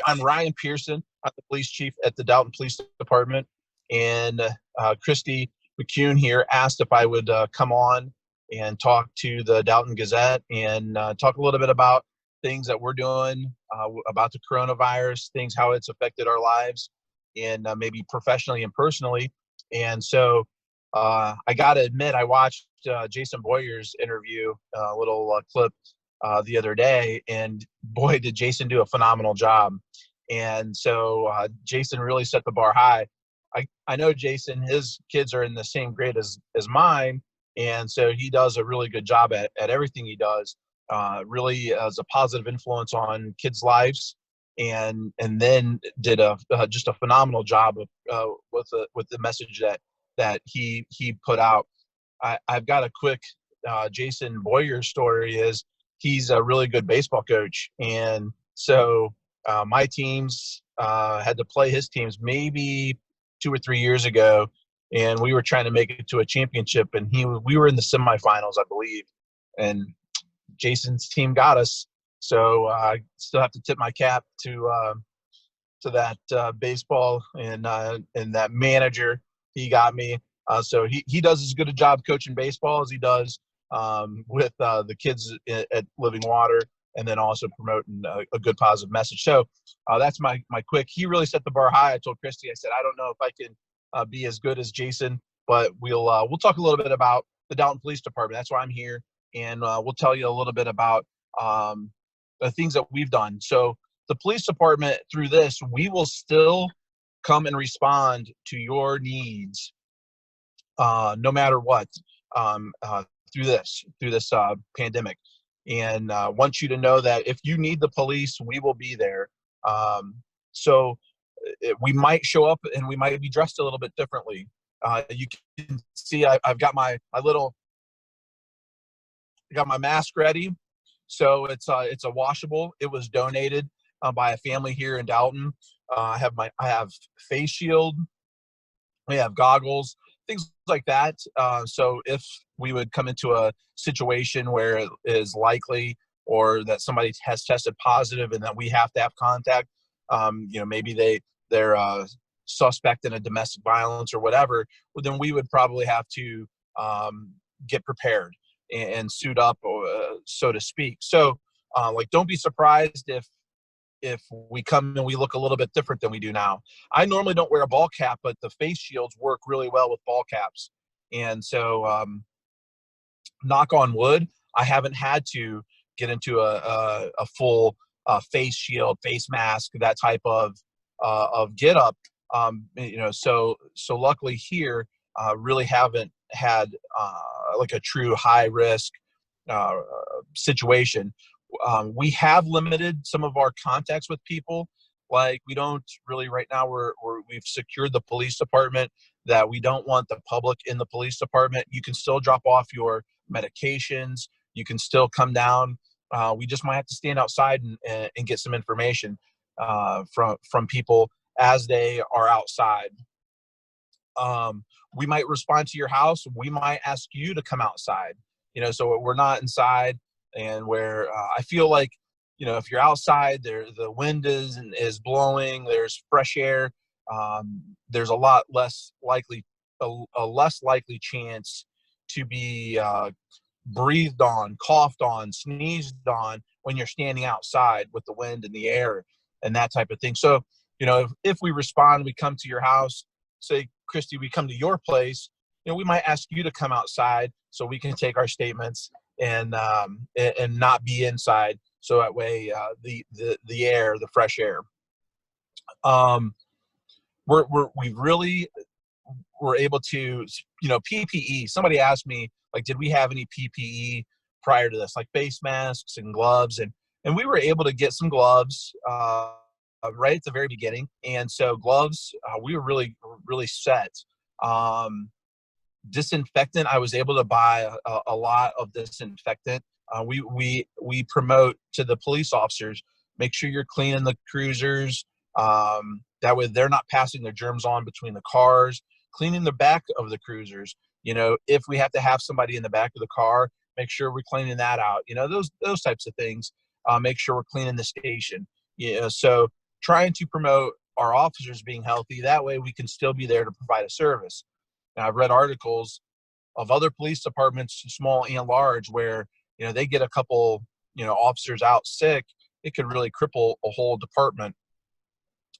I'm Ryan Pearson. I'm the police chief at the Dalton Police Department. And Christy McCune here asked if I would come on and talk to the Dalton Gazette and talk a little bit about things that we're doing about the coronavirus, things, how it's affected our lives, and maybe professionally and personally. And so I got to admit, I watched Jason Boyer's interview, a little clip the other day, and boy, did Jason do a phenomenal job. And so Jason really set the bar high. I know Jason, his kids are in the same grade as mine, and so he does a really good job at everything he does, really as a positive influence on kids' lives, and then did just a phenomenal job of, with the message that he put out. I've got a quick Jason Boyer story. Is he's a really good baseball coach, and so my teams had to play his teams maybe 2 or 3 years ago, and we were trying to make it to a championship, and we were in the semifinals, I believe, and Jason's team got us. So I still have to tip my cap to that baseball and that manager. He got me. So he does as good a job coaching baseball as he does with the kids at Living Water, and then also promoting a good positive message. So that's my quick. He really set the bar high. I told Christy, I said, I don't know if I can be as good as Jason, but we'll talk a little bit about the Dalton Police Department. That's why I'm here, and we'll tell you a little bit about the things that we've done. So the police department, through this, we will still come and respond to your needs, no matter what, through this pandemic. And want you to know that if you need the police, we will be there. So we might show up and we might be dressed a little bit differently. You can see I've got my mask ready. So it's a washable. It was donated by a family here in Dalton. I have face shield. We have goggles, things like that. So if we would come into a situation where it is likely or that somebody has tested positive and that we have to have contact, maybe they're suspect in a domestic violence or whatever, well, then we would probably have to get prepared and suit up, so to speak. So don't be surprised if we come and we look a little bit different than we do now. I normally don't wear a ball cap, but the face shields work really well with ball caps. And so, knock on wood, I haven't had to get into a full face shield, face mask, that type of get up. So luckily here, really haven't had like a true high risk situation. We have limited some of our contacts with people. Like we don't really right now. We've secured the police department that we don't want the public in the police department. You can still drop off your medications. You can still come down. We just might have to stand outside and get some information from people as they are outside. We might respond to your house. We might ask you to come outside. So we're not inside. And where I feel like, if you're outside, the wind is blowing, there's fresh air, there's a lot less likely, a less likely chance to be breathed on, coughed on, sneezed on when you're standing outside with the wind and the air and that type of thing. So, if we respond, we come to your house, say, Christy, we come to your place, we might ask you to come outside so we can take our statements and not be inside. So that way, the air, the fresh air. We're able to, PPE. Somebody asked me, like, did we have any PPE prior to this, like face masks and gloves, and we were able to get some gloves right at the very beginning. And so gloves, we were really, really set. Disinfectant, I was able to buy a lot of disinfectant. We promote to the police officers, make sure you're cleaning the cruisers. That way they're not passing their germs on between the cars, cleaning the back of the cruisers. If we have to have somebody in the back of the car, make sure we're cleaning that out. Those types of things. Make sure we're cleaning the station. So trying to promote our officers being healthy. That way we can still be there to provide a service. Now, I've read articles of other police departments, small and large, where, they get a couple, officers out sick. It could really cripple a whole department.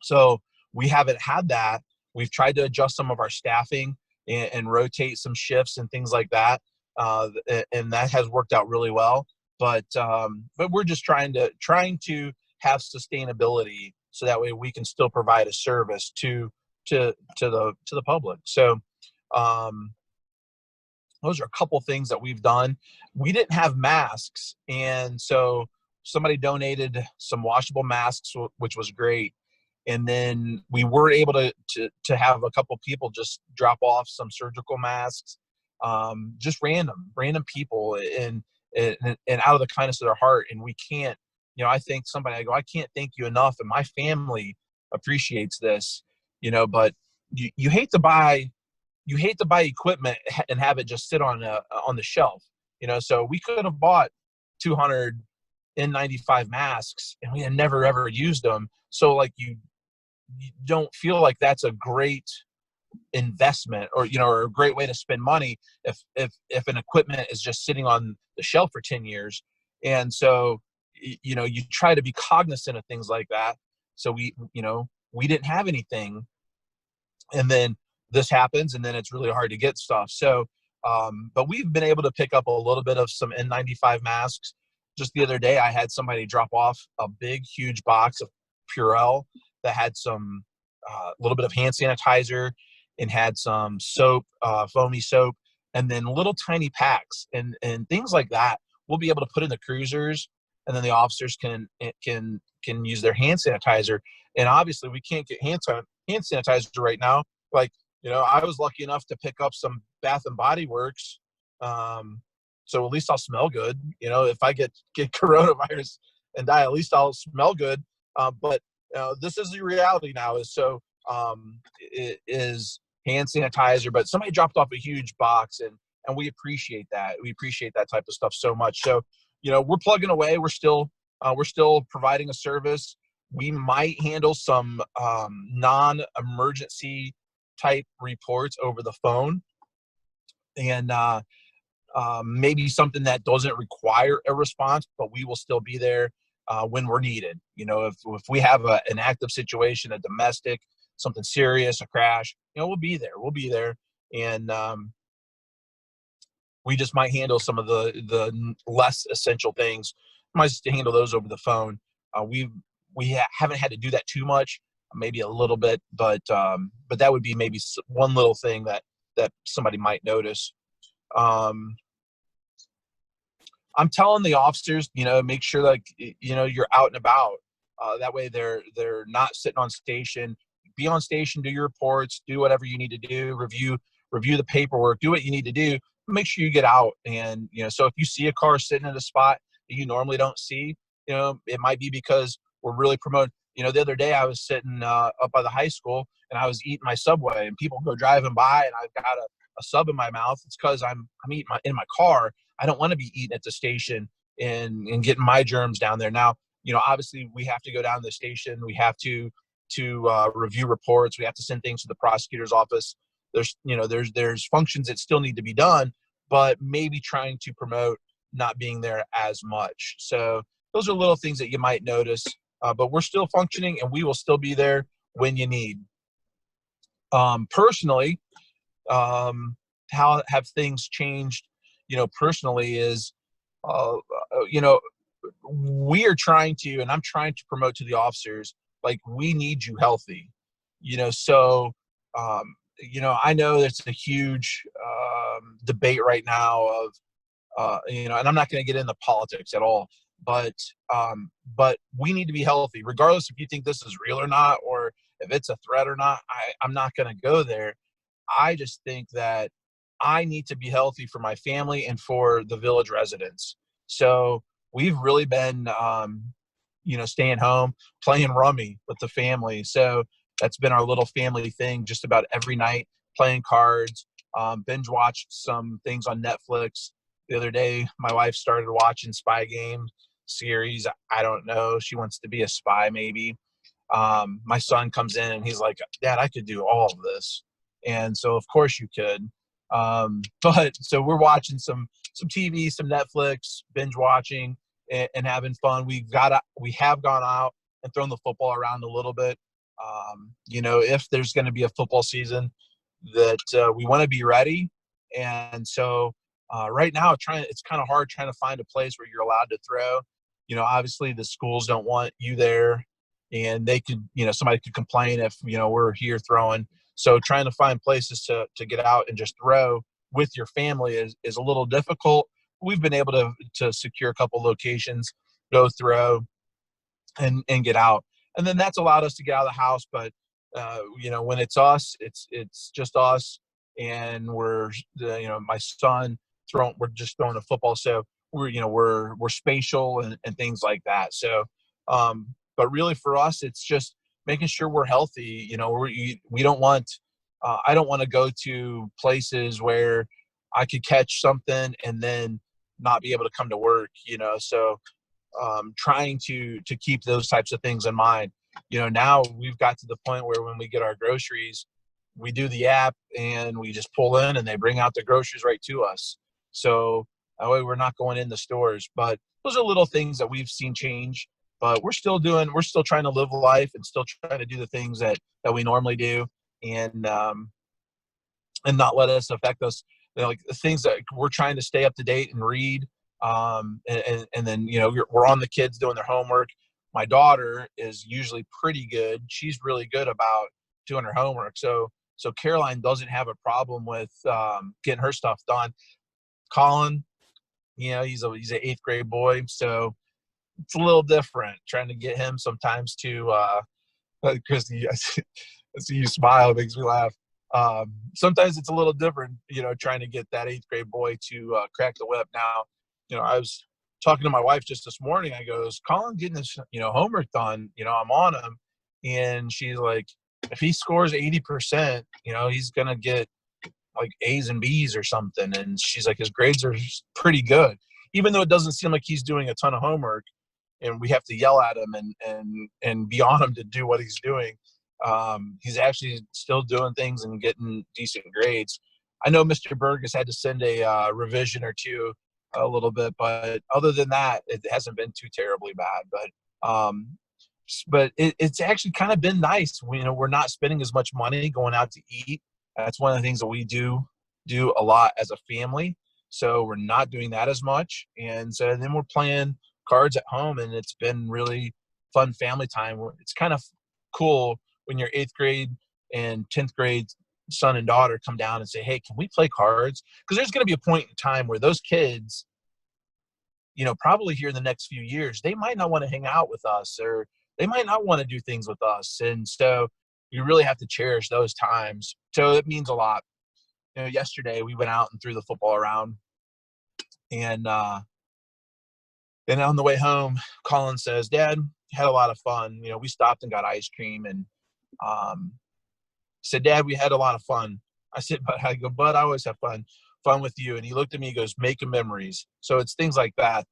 So we haven't had that. We've tried to adjust some of our staffing and rotate some shifts and things like that. And that has worked out really well. But we're just trying to have sustainability, so that way we can still provide a service to the public. So those are a couple things that we've done. We didn't have masks, and so somebody donated some washable masks, which was great. And then we were able to have a couple people just drop off some surgical masks, just random people, and out of the kindness of their heart. And we can't, I think somebody, I can't thank you enough, and my family appreciates this, but you hate to buy equipment and have it just sit on the shelf, so we could have bought 200 N95 masks and we had never ever used them. So like you don't feel like that's a great investment, or a great way to spend money if an equipment is just sitting on the shelf for 10 years. And so you try to be cognizant of things like that. So we didn't have anything, and then this happens, and then it's really hard to get stuff. So but we've been able to pick up a little bit of some N95 masks. Just the other day I had somebody drop off a big huge box of Purell that had some little bit of hand sanitizer and had some soap, foamy soap, and then little tiny packs and things like that. We'll be able to put in the cruisers, and then the officers can use their hand sanitizer. And obviously we can't get hand sanitizer right now. Like, I was lucky enough to pick up some Bath and Body Works. So at least I'll smell good. If I get coronavirus and die, at least I'll smell good. But this is the reality now. It is hand sanitizer. But somebody dropped off a huge box, and we appreciate that. We appreciate that type of stuff so much. So we're plugging away. We're still providing a service. We might handle some non-emergency type reports over the phone, and maybe something that doesn't require a response, but we will still be there when we're needed. If we have an active situation, a domestic, something serious, a crash, we'll be there. We'll be there. And we just might handle some of the less essential things. Might just handle those over the phone. We haven't had to do that too much, maybe a little bit, but that would be maybe one little thing that somebody might notice. I'm telling the officers, make sure you're out and about. That way they're not sitting on station. Be on station, do your reports, do whatever you need to do, review the paperwork, do what you need to do. Make sure you get out. And, so if you see a car sitting in a spot that you normally don't see, it might be because we're really promoting. The other day I was sitting up by the high school, and I was eating my Subway, and people go driving by, and I've got a sub in my mouth. It's because I'm eating in my car. I don't want to be eating at the station and getting my germs down there. Now, obviously we have to go down to the station. We have to review reports. We have to send things to the prosecutor's office. There's functions that still need to be done, but maybe trying to promote not being there as much. So those are little things that you might notice, but we're still functioning, and we will still be there when you need. Personally, how have things changed? Personally is, we are trying to, and I'm trying to promote to the officers, like, we need you healthy, so, I know there's a huge debate right now of, and I'm not going to get into politics at all, but we need to be healthy, regardless if you think this is real or not, or if it's a threat or not. I'm not going to go there. I just think that I need to be healthy for my family and for the village residents. So we've really been, staying home, playing rummy with the family. So that's been our little family thing, just about every night, playing cards, binge watched some things on Netflix. The other day, my wife started watching Spy Game series. I don't know. She wants to be a spy, maybe. my son comes in and he's like, Dad, I could do all of this. And so of course you could. But so we're watching some TV, some Netflix, binge watching, and having fun. We have gone out and thrown the football around a little bit. If there's going to be a football season, that we want to be ready. And so right now, it's kind of hard trying to find a place where you're allowed to throw. Obviously the schools don't want you there, and they could, somebody could complain if we're here throwing. So trying to find places to get out and just throw with your family is a little difficult. We've been able to secure a couple locations, go throw, and get out. And then that's allowed us to get out of the house. But when it's us, it's just us, and we're my son we're just throwing a football. So we're spatial and things like that. So but really for us, it's just making sure we're healthy. We don't want I don't want to go to places where I could catch something and then not be able to come to work. So trying to keep those types of things in mind. Now we've got to the point where when we get our groceries, we do the app and we just pull in and they bring out the groceries right to us. So that way we're not going in the stores. But those are little things that we've seen change. But we're still trying to live life and still trying to do the things that we normally do, and not let us affect us. Like the things that we're trying to stay up to date and read. And then, we're on the kids doing their homework. My daughter is usually pretty good. She's really good about doing her homework. So Caroline doesn't have a problem with getting her stuff done. Colin, he's an 8th grade boy. So it's a little different trying to get him sometimes to, Christy, I see you smile, it makes me laugh. Sometimes it's a little different, trying to get that 8th grade boy to crack the whip. Now, I was talking to my wife just this morning. I goes, Colin getting his, homework done, I'm on him. And she's like, if he scores 80%, he's going to get like A's and B's or something. And she's like, his grades are pretty good, even though it doesn't seem like he's doing a ton of homework and we have to yell at him and be on him to do what he's doing. He's actually still doing things and getting decent grades. I know Mr. Berg has had to send a revision or two a little bit, but other than that, it hasn't been too terribly bad. But it's actually kind of been nice. We're not spending as much money going out to eat. That's one of the things that we do a lot as a family. So we're not doing that as much. And so then we're playing cards at home, and it's been really fun family time. It's kind of cool when your 8th grade and 10th grade son and daughter come down and say, hey, can we play cards? Because there's going to be a point in time where those kids, probably here in the next few years, they might not want to hang out with us, or they might not want to do things with us. And so you really have to cherish those times. So it means a lot. Yesterday we went out and threw the football around, and on the way home, Colin says, Dad, had a lot of fun. We stopped and got ice cream, and said, Dad, we had a lot of fun. I said, but I always have fun with you. And he looked at me, he goes, making memories. So it's things like that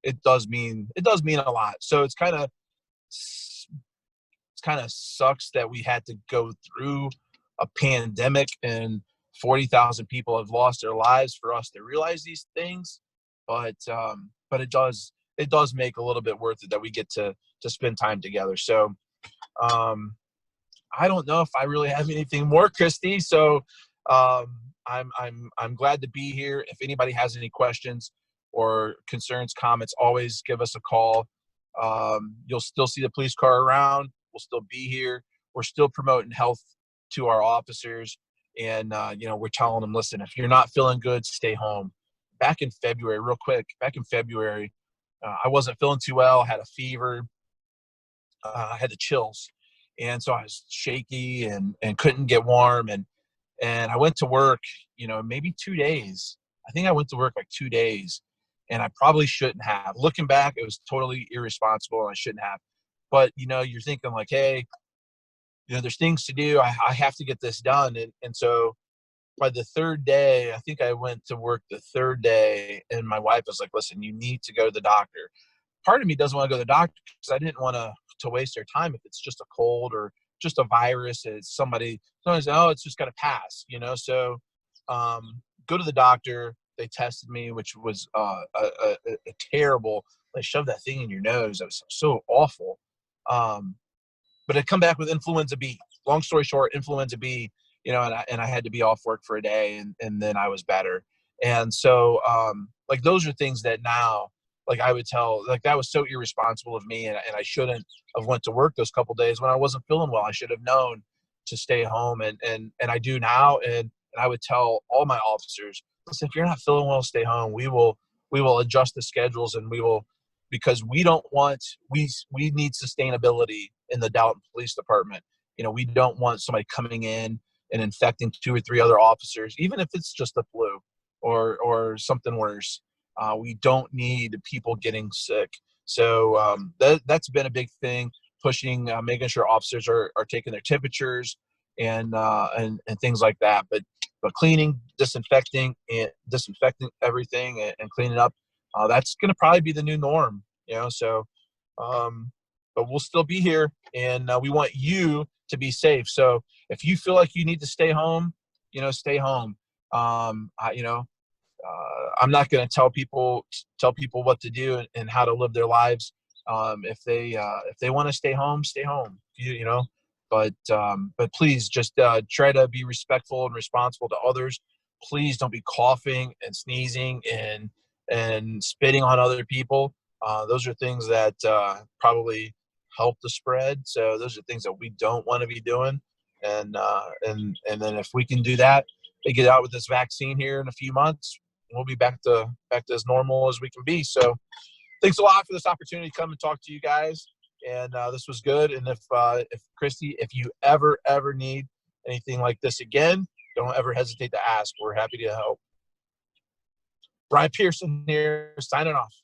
it does mean a lot. So it's kind of sucks that we had to go through a pandemic and 40,000 people have lost their lives for us to realize these things. But it does make a little bit worth it that we get to spend time together. So I don't know if I really have anything more, Christy. So I'm glad to be here. If anybody has any questions or concerns, comments, always give us a call. You'll still see the police car around. We'll still be here. We're still promoting health to our officers. And, we're telling them, listen, if you're not feeling good, stay home. Back in February, I wasn't feeling too well, had a fever, I had the chills. And so I was shaky and couldn't get warm. And I went to work, maybe 2 days. I think I went to work like 2 days, and I probably shouldn't have. Looking back, it was totally irresponsible, and I shouldn't have. But, you're thinking like, hey, there's things to do. I have to get this done. And so by the 3rd day, I think I went to work the 3rd day, and my wife was like, listen, you need to go to the doctor. Part of me doesn't want to go to the doctor because I didn't want to to waste their time if it's just a cold or just a virus. It's somebody's, oh, it's just gonna pass, So go to the doctor. They tested me, which was a terrible. They shoved that thing in your nose. That was so awful. But it come back with influenza B. Long story short, influenza B. And I had to be off work for a day, and then I was better. And so, like, those are things that now, like, I would tell, like, that was so irresponsible of me, and I shouldn't have went to work those couple days when I wasn't feeling well. I should have known to stay home, and I do now, and I would tell all my officers, listen, if you're not feeling well, stay home. We will adjust the schedules, and we will, because we don't want, we need sustainability in the Dalton Police Department. We don't want somebody coming in and infecting 2 or 3 other officers, even if it's just the flu or something worse. We don't need people getting sick. So that's been a big thing, pushing, making sure officers are taking their temperatures and things like that. But cleaning, disinfecting everything and cleaning up, that's going to probably be the new norm. So but we'll still be here, and we want you to be safe. So if you feel like you need to stay home, stay home. I'm not going to tell people what to do and how to live their lives. If they want to stay home, stay home. But please just try to be respectful and responsible to others. Please don't be coughing and sneezing and spitting on other people. Those are things that probably help the spread. So those are things that we don't want to be doing. And then if we can do that, they get out with this vaccine here in a few months, we'll be back to as normal as we can be. So thanks a lot for this opportunity to come and talk to you guys. And this was good. And if Christy, if you ever need anything like this again, don't ever hesitate to ask. We're happy to help. Brian Pearson here, signing off.